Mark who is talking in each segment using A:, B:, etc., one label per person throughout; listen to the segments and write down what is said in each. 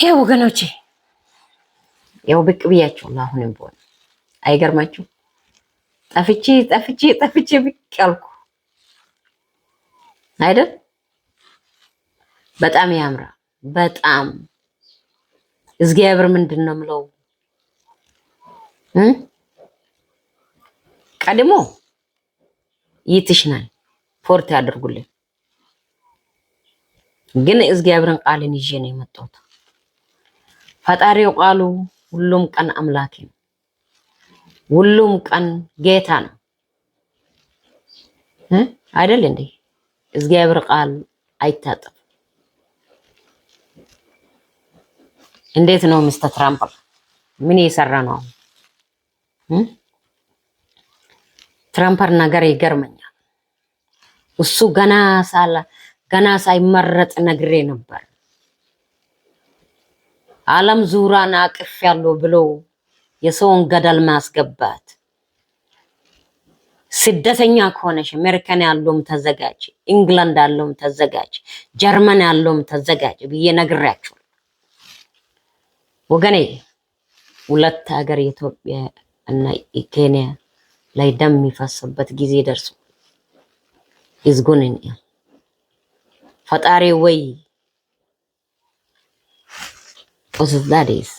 A: ይሄ ወገኖቼ ያው ብቅ ብያቸዋለሁ። አሁንም ቢሆን አይገርማችሁ ጠፍቼ ብቅ ያልኩ አይደል? በጣም ያምራ። በጣም እግዚአብሔር ምንድን ነው የምለው ቀድሞ ይትሽናል ፎርት ያድርጉልን። ግን እግዚአብሔርን ቃልን ይዤ ነው የመጣሁት። ፈጣሪው ቃሉ ሁሉም ቀን አምላኬ ነው። ሁሉም ቀን ጌታ ነው አይደል እንዴ? እግዚአብሔር ቃል አይታጠፍ። እንዴት ነው ሚስተር ትራምፕ ምን እየሰራ ነው? ትራምፕ ነገር ይገርመኛል። እሱ ገና ሳይመረጥ ነግሬ ነበር። ዓለም ዙራን አቅፍ ያለው ብሎ የሰውን ገደል ማስገባት። ስደተኛ ከሆነሽ አሜሪካን ያለውም ተዘጋጅ፣ ኢንግላንድ ያለውም ተዘጋጅ፣ ጀርመን ያለውም ተዘጋጅ ብዬ ነግሬያችሁ ወገኔ። ሁለት ሀገር ኢትዮጵያ እና ኬንያ ላይ ደም የሚፈስበት ጊዜ ደርሶ ይዝጉንን ፈጣሪ ወይ ኦስዳዲስ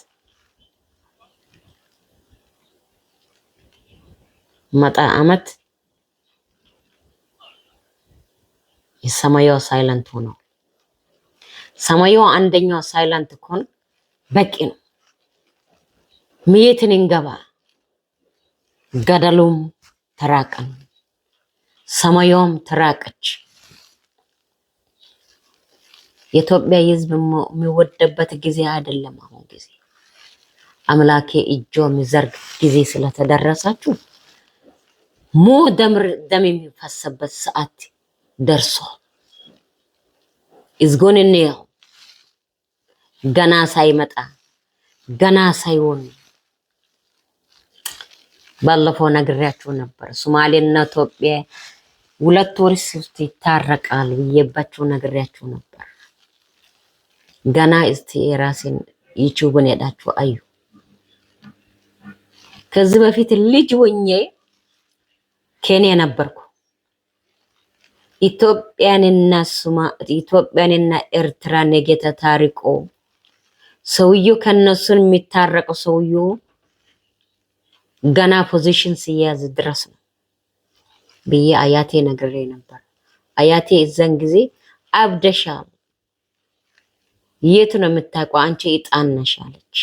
A: መጣ አመት የሰማዩ ሳይለንት ሆኖ ሰማዩ አንደኛው ሳይለንት ኮን በቂ ነው። ምየትን እንገባ ገደሉም ተራቀን ሰማዩም ተራቀች። የኢትዮጵያ ሕዝብ የሚወደበት ጊዜ አይደለም። አሁን ጊዜ አምላኬ እጆ የሚዘርግ ጊዜ ስለተደረሳችሁ ሞ ደም የሚፈሰበት ሰዓት ደርሶ izgonin ነው ገና ሳይመጣ ገና ሳይሆን ባለፈው ነግሬያችሁ ነበር። ሶማሌና ኢትዮጵያ ሁለት ወር ውስጥ ይታረቃል ብዬባችሁ ነግሬያችሁ ነበር። ገና እስቲ የራሴን ዩቲዩብን ሄዳችሁ አዩ። ከዚህ በፊት ልጅ ሆኜ ኬንያ ነበርኩ። ኢትዮጵያንና ኤርትራን የጌታ ታሪቆ ሰውየው ከነሱን የሚታረቀው ሰውየው ገና ፖዚሽን ሲያዝ ድረስ ነው ብዬ አያቴ ነግሬ ነበር። አያቴ እዛን ጊዜ አብደሻል፣ የት ነው የምታውቀው አንቺ እጣን ነሽ አለች።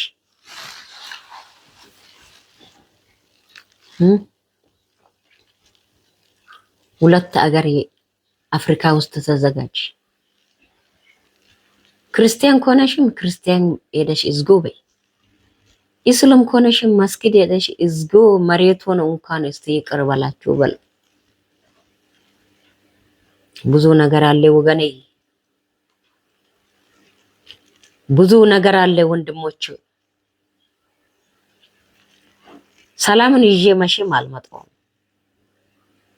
A: ሁለት አገር አፍሪካ ውስጥ ተዘጋጅ። ክርስቲያን ኮነሽም ክርስቲያን ሄደሽ እዝጎ በይ፣ ኢስላም ኮነሽም መስጊድ ሄደሽ እዝጎ። መሬት ሆነ እንኳን እስቲ ይቅር በላችሁ በል። ብዙ ነገር አለ ወገኔ፣ ብዙ ነገር አለ ወንድሞች። ሰላምን ይዤ መቼም አልመጣም።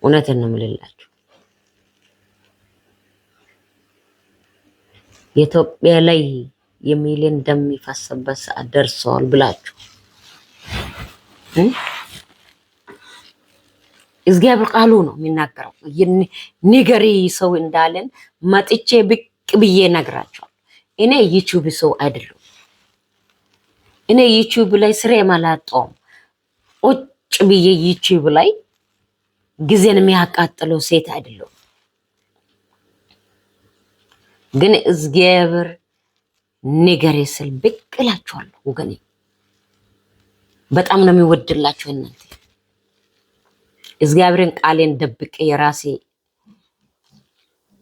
A: እውነትን ነው የምልላችሁ። የኢትዮጵያ ላይ የሚሊዮን ደም የሚፈስበት ሰዓት ደርሷል ብላችሁ እግዚአብሔር ቃሉ ነው የሚናገረው። ንገሪ ሰው እንዳለን መጥቼ ብቅ ብዬ ነግራቸዋል። እኔ ዩቲዩብ ሰው አይደለም። እኔ ዩቲዩብ ላይ ስሬ ማላጣው ቁጭ ብዬ ዩቲዩብ ላይ ጊዜን የሚያቃጥለው ሴት አይደለም። ግን እግዚአብሔር ንገሪ ስል ብቅ እላችኋለሁ ወገኔ። በጣም ነው የሚወድላችሁ እናንተ። እግዚአብሔርን ቃሌን ደብቄ የራሴ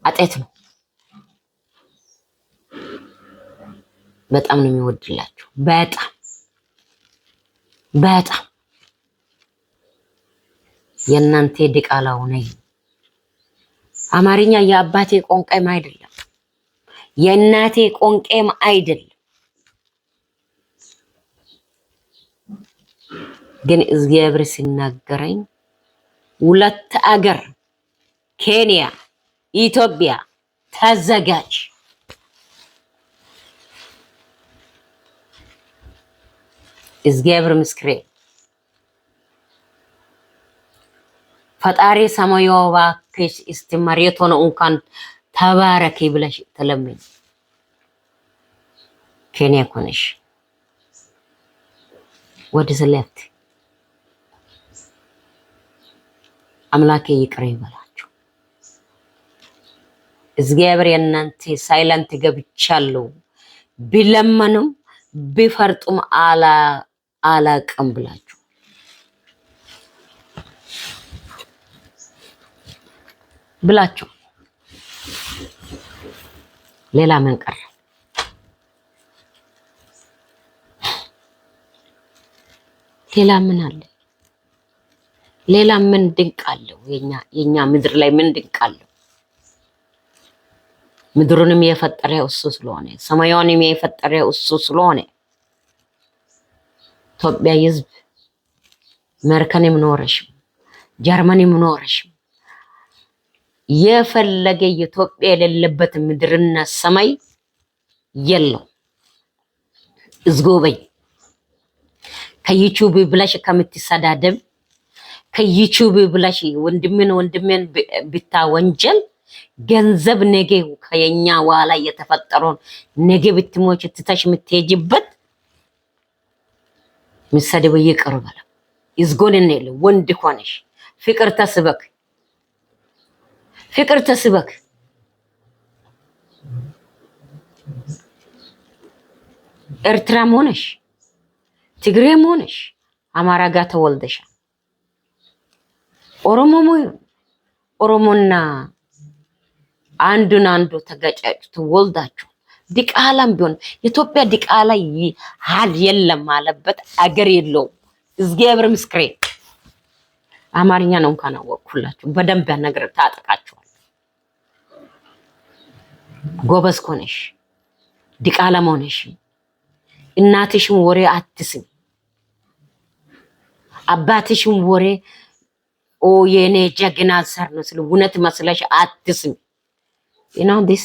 A: አጤት ነው። በጣም ነው የሚወድላችሁ። በጣም የእናንተ ድቃላው ነኝ። አማርኛ የአባቴ ቋንቋም አይደለም፣ የእናቴ ቋንቋም አይደለም። ግን እግዚአብሔር ሲናገረኝ ሁለት አገር ኬንያ፣ ኢትዮጵያ ተዘጋጅ። እግዚአብሔር ምስክሬ ፈጣሪ ሰማዩ እባክሽ እስቲ መሬት ሆነ እንኳን ተባረኪ ብለሽ ተለምኝ ከኔ ኮነሽ ወደ ዘለፍት አምላኬ ይቅር ይበላችሁ። እግዚአብሔር የእናንተ ሳይለንት ገብቻለሁ ቢለመንም ቢፈርጡም አላቅም ብላችሁ ሌላ ምን ቀረ? ሌላ ምን አለ? ሌላ ምን ድንቅ አለው? የኛ ምድር ላይ ምን ድንቅ አለው? ምድሩንም የፈጠረ እሱ ስለሆነ ሰማዩንም የፈጠረ እሱ ስለሆነ ኢትዮጵያ ሕዝብ አሜሪካንም ኖረሽም ጀርመንም ኖረሽም የፈለገ ኢትዮጵያ የሌለበት ምድርና ሰማይ የለው። እዝጎበኝ ከዩቲዩብ ብለሽ ከምትሰዳደብ ከዩቲዩብ ብለሽ ወንድሜን ብታ ወንጀል ገንዘብ ነገ ከየኛ ዋላ የተፈጠረውን ነገ ብትሞች ትተሽ የምትሄጂበት ምሰደው ይቅር በላ ይዝጎልን ነው ወንድ ኮነሽ ፍቅር ተስበክ ኤርትራም ሆነሽ ትግሬም ሆነሽ አማራ ጋር ተወልደሻል። ኦሮሞና አንዱ ተጋጫጭቶ ወልዳችሁ ዲቃላም ቢሆን ኢትዮጵያ ዲቃላ ሀል የለም ማለበት አገር የለውም። እግዚአብሔር ምስክሬ አማርኛ ነው እንኳን አወቅኩላችሁ በደንብ ነገር ታጠቃችኋል። ጎበዝ ኮነሽ ዲቃላም ሆነሽ እናትሽም ወሬ አትስሚ፣ አባትሽም ወሬ የኔ ጀግና ዘር ነው ስለ እውነት መስለሽ አትስሚ። ዲስ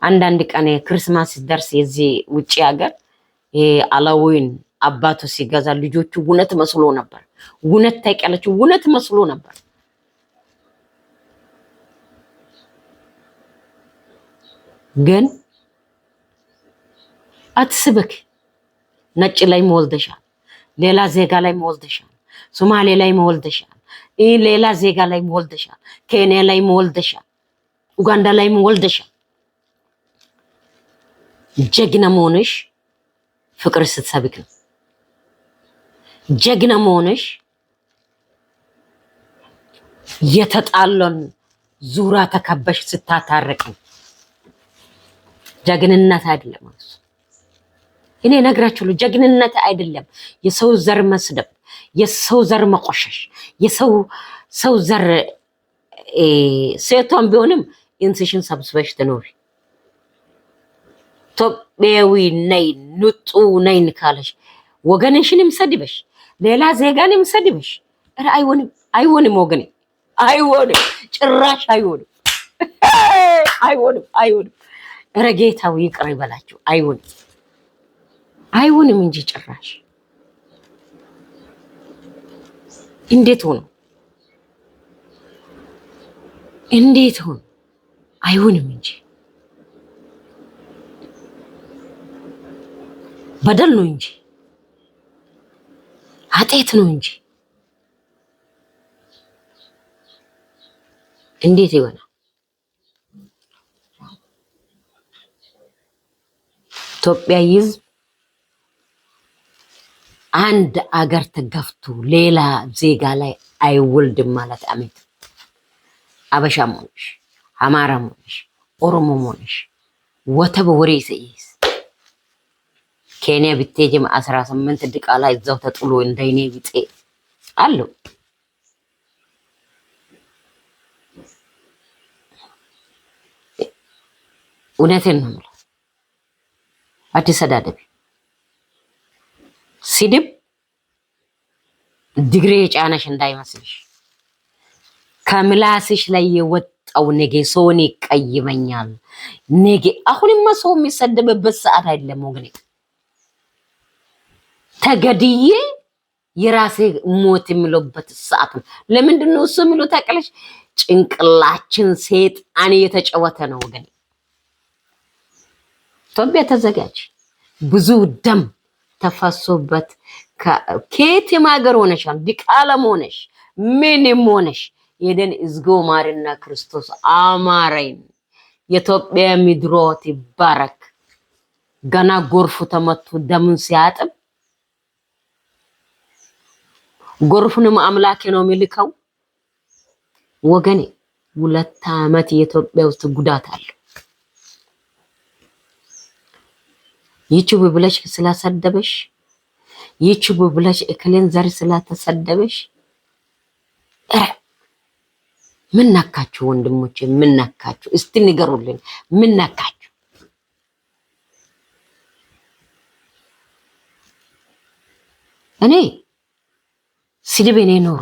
A: አንዳንድ ቀን ክርስማስ ደርስ የዚህ ውጪ ሀገር አላዊን አባቱ ሲገዛ ልጆቹ እውነት መስሎ ነበር። እውነት ታይቀለች እውነት መስሎ ነበር። ግን አትስበክ። ነጭ ላይ ወልደሻል፣ ሌላ ዜጋ ላይ ወልደሻል፣ ሶማሌ ላይ ወልደሻል፣ ሌላ ዜጋ ላይ ወልደሻል፣ ኬንያ ላይ ወልደሻል፣ ኡጋንዳ ላይ ወልደሻል። ጀግና መሆንሽ ፍቅር ስትሰብክ ነው። ጀግና መሆንሽ የተጣለን ዙራ ተከበሽ ስታታረቅ ነው። ጀግንነት አይደለም እሱ። እኔ ነግራችኋለሁ፣ ጀግንነት አይደለም የሰው ዘር መስደብ፣ የሰው ዘር መቆሸሽ፣ የሰው ዘር ሴቷን ቢሆንም ኢንስሽን ሰብስበሽ ትኖሪ። ኢትዮጵያዊ ነይ ንጹህ ነይ ካለሽ ወገንሽንም ሰድበሽ ሌላ ዜጋንም ሰድበሽ አይሆንም ወገኔ፣ አይሆንም፣ ጭራሽ አይሆንም፣ አይሆንም። ኧረ ጌታው ይቅር ይበላችሁ። አይሆንም እንጂ ጭራሽ እንዴት ሆኖ አይሆንም እንጂ በደል ነው እንጂ ኃጢአት ነው እንጂ እንዴት ይሆናል? ኢትዮጵያ ሕዝብ አንድ አገር ተገፍቶ ሌላ ዜጋ ላይ አይወልድም ማለት አሜት። አበሻም ሆነሽ አማራም ሆነሽ ኦሮሞም ሆነሽ ወተብ ወሬ ሰይስ ኬንያ ብትሄጂም 18 ድቃላ እዛው ተጥሎ እንደኔ ቢጤ አለው። እውነቴን ነው የምለው። አትሰዳደቢ። ስድብ ዲግሪ የጫነሽ እንዳይመስልሽ። ከምላስሽ ላይ የወጣው ነገ ሰውን ይቀይመኛል። ነገ አሁንማ ሰው የሚሰደብበት ሰዓት አይደለም ወገኔ። ተገድዬ የራሴ ሞት የሚለበት ሰዓት ነው። ለምንድን ነው እሱ የሚለው ታውቂያለሽ? ጭንቅላችን ሰይጣን እየተጫወተ ነው ወገኔ። ኢትዮጵያ ተዘጋጅ። ብዙ ደም ተፈሶበት ከየትም ሀገር ሆነሻል፣ ዲቃላም ሆነሽ ምንም ሆነሽ የደን እዝጎ ማርና ክርስቶስ አማረኝ። የኢትዮጵያ ምድሮት ይባረክ። ገና ጎርፉ ተመቱ ደሙን ሲያጥብ ጎርፉንም አምላኬ ነው የሚልከው ወገኔ። 2 ዓመት የኢትዮጵያ ውስጥ ጉዳት አለ። ዩቲዩብ ብለሽ ስላሰደበሽ፣ ዩቲዩብ ብለሽ እከሌን ዘር ስላተሰደበሽ፣ ምን ነካችሁ ወንድሞቼ? ምን ነካችሁ? እስቲ ንገሩልኝ፣ ምን ነካችሁ? እኔ ስድብ እኔ ኖር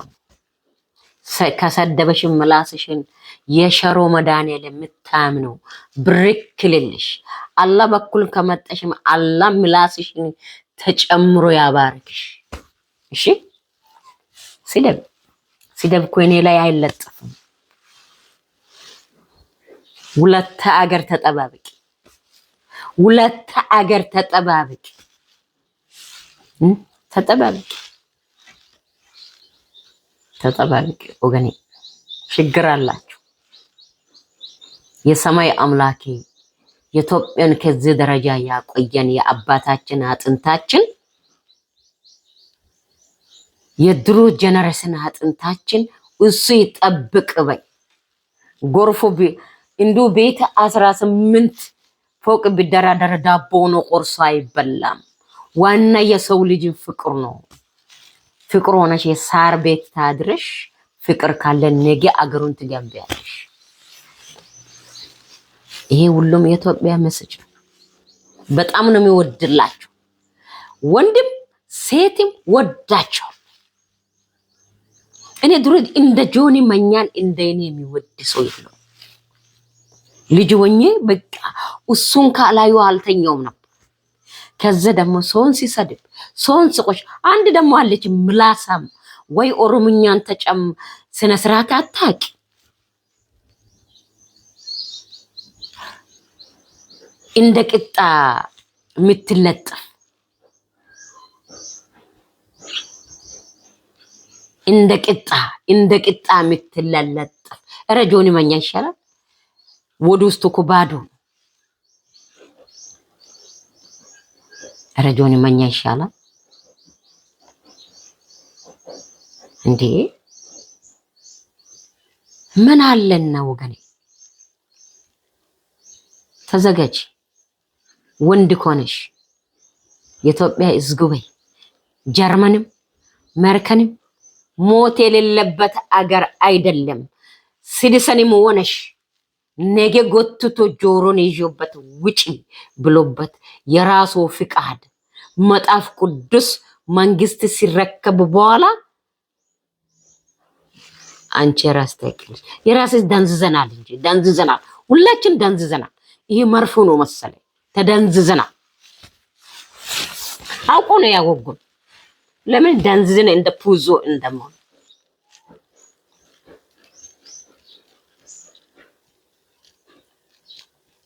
A: ከሰደበሽን ምላስሽን የሸሮ መድኃኒዓለም የምታምነው ብርክልልሽ አላህ በኩል ከመጣሽም አላህ ምላስሽን ተጨምሮ ያባርክሽ። እሺ ስደብ እኮ እኔ ላይ አይለጥፍም። 2 አገር ተጠባበቂ፣ 2 አገር ተጠባበቂ፣ ተጠባበቂ ወገኔ። ችግር አላችሁ። የሰማይ አምላኬ የኢትዮጵያን ከዚህ ደረጃ ያቆየን የአባታችን አጥንታችን የድሮ ጀነሬሽን አጥንታችን እሱ ይጠብቅ በይ። ጎርፎ እንዱ ቤት 18 ፎቅ ቢደራደር ዳቦ ነው ቆርሶ አይበላም። ዋና የሰው ልጅ ፍቅር ነው። ፍቅር ሆነሽ የሳር ቤት ታድርሽ። ፍቅር ካለ ነገ አገሩን ትገንቢያለሽ። ይሄ ሁሉም የኢትዮጵያ መስጅ ነው። በጣም ነው የሚወድላችሁ። ወንድም ሴትም ወዳቸው። እኔ ድሮ እንደ ጆኒ መኛን እንደኔ የሚወድ ሰው የለም። ልጅ ወኜ በቃ እሱን ካላዩ አልተኛውም ነበር። ከዛ ደግሞ ሰውን ሲሰድብ ሰውን ስቆሽ አንድ ደግሞ አለች ምላሳም ወይ ኦሮምኛን ተጨም ስነ ስርዓት አታቂ እንደ ቅጣ የምትለጥፍ እንደ ቅጣ የምትለለጥፍ። ኧረ ጆኒ መኛ ይሻላል። ወደ ውስጥ እኮ ባዶ። ኧረ ጆኒ መኛ ይሻላል እንዴ! ምን አለና ወገኔ? ተዘጋጅ። ወንድ ኮነሽ የኢትዮጵያ እዝጉበይ ጀርመንም መርከንም ሞት የሌለበት አገር አይደለም። ሲድሰንም ሆነሽ ነገ ጎትቶ ጆሮን ይዞበት ውጪ ብሎበት የራሱ ፍቃድ መጽሐፍ ቅዱስ መንግስት ሲረከብ በኋላ አንቺ ራስ ታውቂያለሽ። የራስሽ ደንዝዘናል እንጂ ደንዝዘናል፣ ሁላችን ደንዝዘናል። ይሄ መርፎ ነው መሰለኝ። ተደንዝዘናል። አውቆ ነው ያወጉን። ለምን ደንዝዘን እንደ ፑዞ እንደማን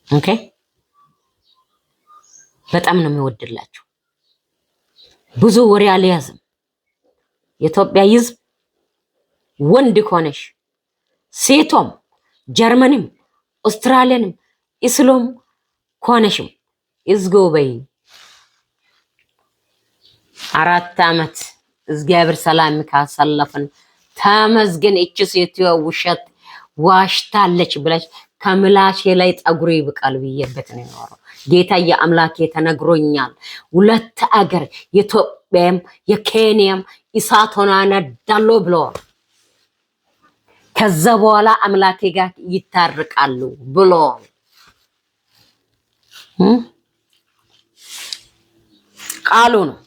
A: ኦኬ። በጣም ነው የሚወድላችሁ። ብዙ ወሬ አልያዝም። የኢትዮጵያ ሕዝብ ወንድ ኮነሽ ሴቶም ጀርመንም አውስትራሊያንም እስሎም ኮነሽም እዝጎበይ 4 ዓመት እግዚአብሔር ሰላም ካሰለፈን ተመስገን። እቺ ሴትዮ ውሸት ዋሽታለች ብለሽ ከምላሼ ላይ ጠጉሬ ይብቃል ብዬበት ነው የኖረው። ጌታ የአምላኬ ተነግሮኛል። 2 አገር የኢትዮጵያም የኬንያም እሳት ሆና ነዳሎ ብሎ ከዛ በኋላ አምላኬ ጋር ይታርቃሉ ብሎ ቃሉ ነው።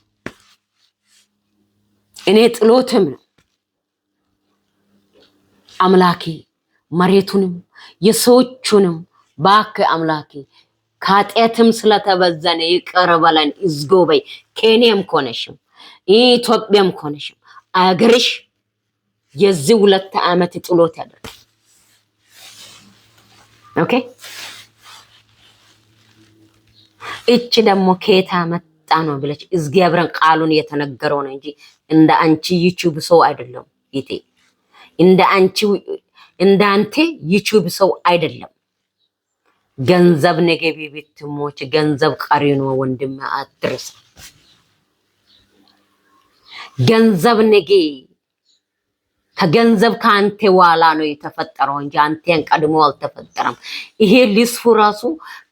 A: እኔ ጥሎትም ነው አምላኬ መሬቱንም የሰዎቹንም ባክ አምላኬ ካጤትም ስለተበዘነ ይቅር በለን። እዝጎበይ ኬንያም ኮነሽም ኢትዮጵያም ኮነሽም አገርሽ የዚህ 2 ዓመት ጥሎት ያደርግ። ኦኬ እቺ ደግሞ ከየት መጣ ነው ብለሽ እግዚአብሔርን ቃሉን የተነገረው ነው እንጂ እንደ አንቺ ዩቲዩብ ሰው አይደለም። ይቴ እንደ አንተ ዩቲዩብ ሰው አይደለም። ገንዘብ ነገቢ ብትሞች ገንዘብ ቀሪ ነው ወንድም አትርሳ። ገንዘብ ነገ ከገንዘብ ከአንተ ዋላ ነው የተፈጠረው እንጂ አንተን ቀድሞ አልተፈጠረም። ይሄ ሊስፉ ራሱ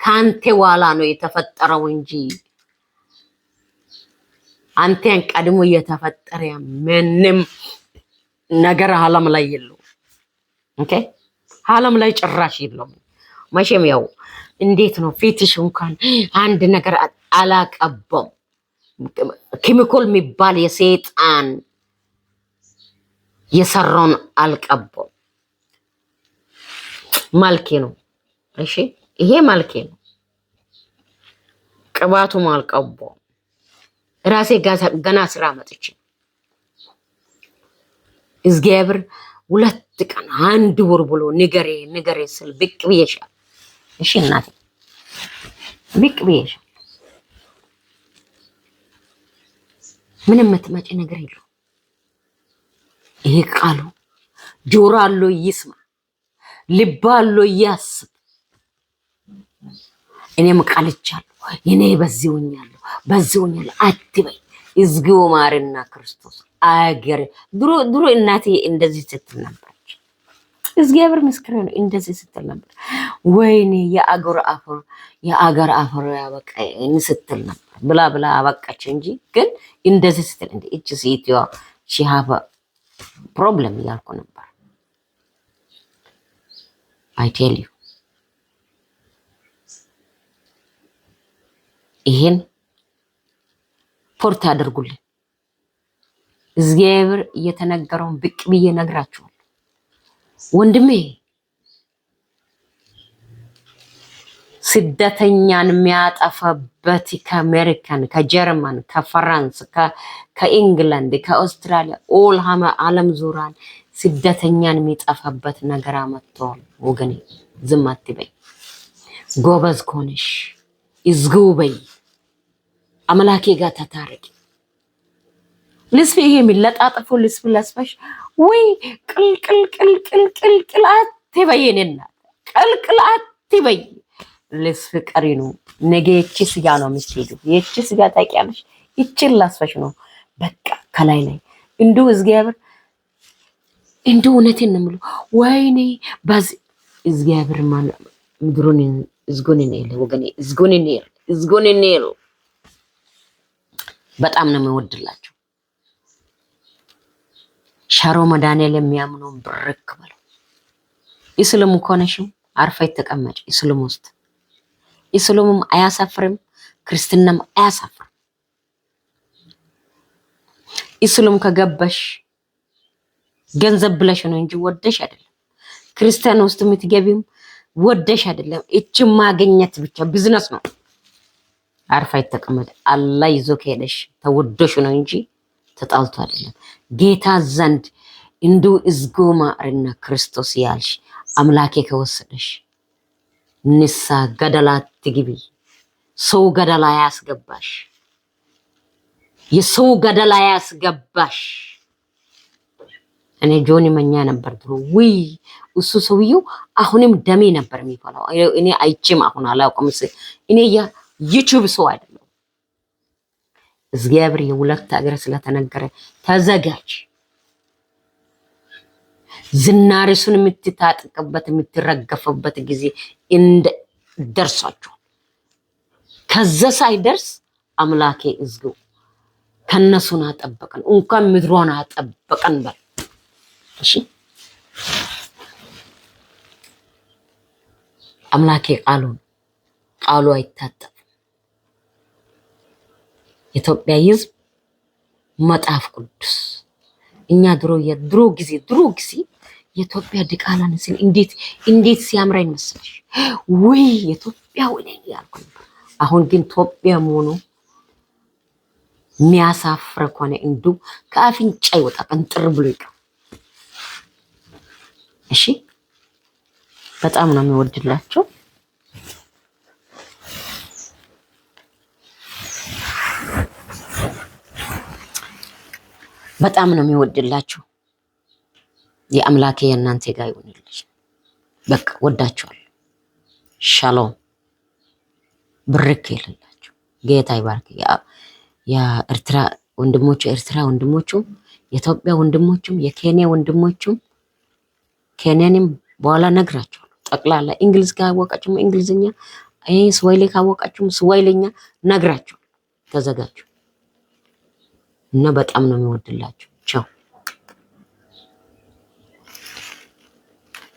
A: ከአንተ ዋላ ነው የተፈጠረው እንጂ አንተን ቀድሞ የተፈጠረ ምንም ነገር ዓለም ላይ የለው። ኦኬ ዓለም ላይ ጭራሽ የለውም። መቼም ያው እንዴት ነው ፊትሽ እንኳን አንድ ነገር አላቀባም። ኬሚካል የሚባል የሰይጣን የሰራውን አልቀባም። ማልኬ ነው። እሺ ይሄ ማልኬ ነው። ቅባቱም አልቀባም። ራሴ ገና ስራ መጥቼ እግዚአብሔር 2 ቀን 1 ወር ብሎ ንገሬ ስል ብቅ ብዬሻል። እሺ እናቴ ብቅ ብዬሻል። ምንም የምትመጪ ነገር የለው። ይሄ ቃሉ ጆሮ አለው ይስማ፣ ልብ አለው ያስብ። እኔም ቃልቻለሁ። እኔ በዚህ ሆኛለሁ አትበይ። እግዚኦ ማርና ክርስቶስ አገር ድሮ እናቴ እንደዚህ ስትል ነበር። እግዚአብሔር ምስክር ነው። እንደዚህ ስትል ነበር። ወይኔ የአገር አፈር ያበቃ ስትል ነበር ብላ አበቃች እንጂ ግን እንደዚህ ስትል እንደ እቺ ሴትዋ ሺሃባ ፕሮብለም ያልኩ ነበር። አይ ቴል ዩ ይሄን ፖርት አድርጉልኝ። እግዚአብሔር እየተነገረውን ብቅ ብዬ ነግራችኋለሁ። ወንድሜ ስደተኛን የሚያጠፋበት ከአሜሪካን፣ ከጀርመን፣ ከፈራንስ፣ ከኢንግላንድ፣ ከአውስትራሊያ ኦል ዓለም ዙራን ስደተኛን የሚጠፋበት ነገር አመጥተዋል። ወገኔ ዝም አትበይ። ጎበዝ ከሆነሽ እዝግው በይ። አምላኬ ጋር ተታረቂ። ልስፍ ይሄ የሚለጣጥፉ ልስፍ ለስፈሽ ወይ ቅልቅል አትበይ። እኔና ቅልቅል አትበይ። ልስፍ ቀሪ ነው። ነገ የቺ ስጋ ነው የምትሄዱ። የቺ ስጋ ታውቂያለሽ። ይቺን ላስፈሽ ነው በቃ ከላይ እንደው እግዚአብሔር እንደው እውነቴን ነው የምለው። ወይኔ በዚህ እግዚአብሔር ምድሩን እዝጎንን ይል ወገኔ እዝጎንን ይል በጣም ነው የምወድላቸው። ሻሮ መድኃኒዓለም የሚያምነውን ብርክ በለው። እስልም ከሆነሽም አርፈሽ ተቀመጭ። እስልም ውስጥ እስልምም አያሳፍርም፣ ክርስትናም አያሳፍርም። እስልም ከገባሽ ገንዘብ ብለሽ ነው እንጂ ወደሽ አይደለም። ክርስቲያን ውስጥ የምትገቢም ወደሽ አይደለም። እቺን ማግኘት ብቻ ቢዝነስ ነው። አርፈሽ ተቀመጭ። አላህ ይዞ ከሄደሽ ተወደሽ ነው እንጂ ተጣልቶ አይደለም። ጌታ ዘንድ እንዲሁ እዝጎ ማርና ክርስቶስ ያልሽ አምላኬ ከወሰደሽ ንሳ ገደላት ትግቢ። ሰው ገደላ ያስገባሽ፣ የሰው ገደላ ያስገባሽ። እኔ ጆኒ መኛ ነበር ድሮ። ውይ እሱ ሰውየው አሁንም ደሜ ነበር የሚፈላው። እኔ አይቼም አሁን አላውቅም። እኔ ዩቲዩብ ሰው አይደለም። እግዚአብሔር የሁለት ሀገር ስለተነገረ ተዘጋጅ። ዝናርሱን የምትታጥቀበት የምትረገፈበት ጊዜ ደርሷቸዋል። ከዛ ሳይደርስ አምላኬ እዝጉ ከነሱን አጠበቀን፣ እንኳን ምድሯን አጠበቀን በል። እሺ አምላኬ ቃሉ አይታጠፍም። ኢትዮጵያ ሕዝብ መጽሐፍ ቅዱስ እኛ ድሮ ጊዜ የኢትዮጵያ ድቃላን ሲል እንዴት ሲያምራኝ መሰለሽ። ወይ የኢትዮጵያ ወለኝ ያልኩ። አሁን ግን ኢትዮጵያ መሆኑ የሚያሳፍር ከሆነ እንዱ ከአፍንጫ ይወጣ ቀንጥር ብሎ ይቀር። እሺ በጣም ነው የሚወድላቸው። በጣም ነው የሚወድላችሁ። የአምላኬ የእናንተ ጋር ይሁንልሽ። በቃ ወዳችኋል። ሻሎም ብርክ ይልላችሁ። ጌታ ይባርክ። የኤርትራ ወንድሞቹ የኤርትራ ወንድሞቹም የኢትዮጵያ ወንድሞቹም የኬንያ ወንድሞቹም ኬንያንም በኋላ ነግራቸዋለሁ። ጠቅላላ እንግሊዝ ካወቃችሁም እንግሊዝኛ፣ ስዋይሌ ካወቃችሁም ስዋይልኛ ነግራቸው ተዘጋጁ እና በጣም ነው የሚወድላችሁ።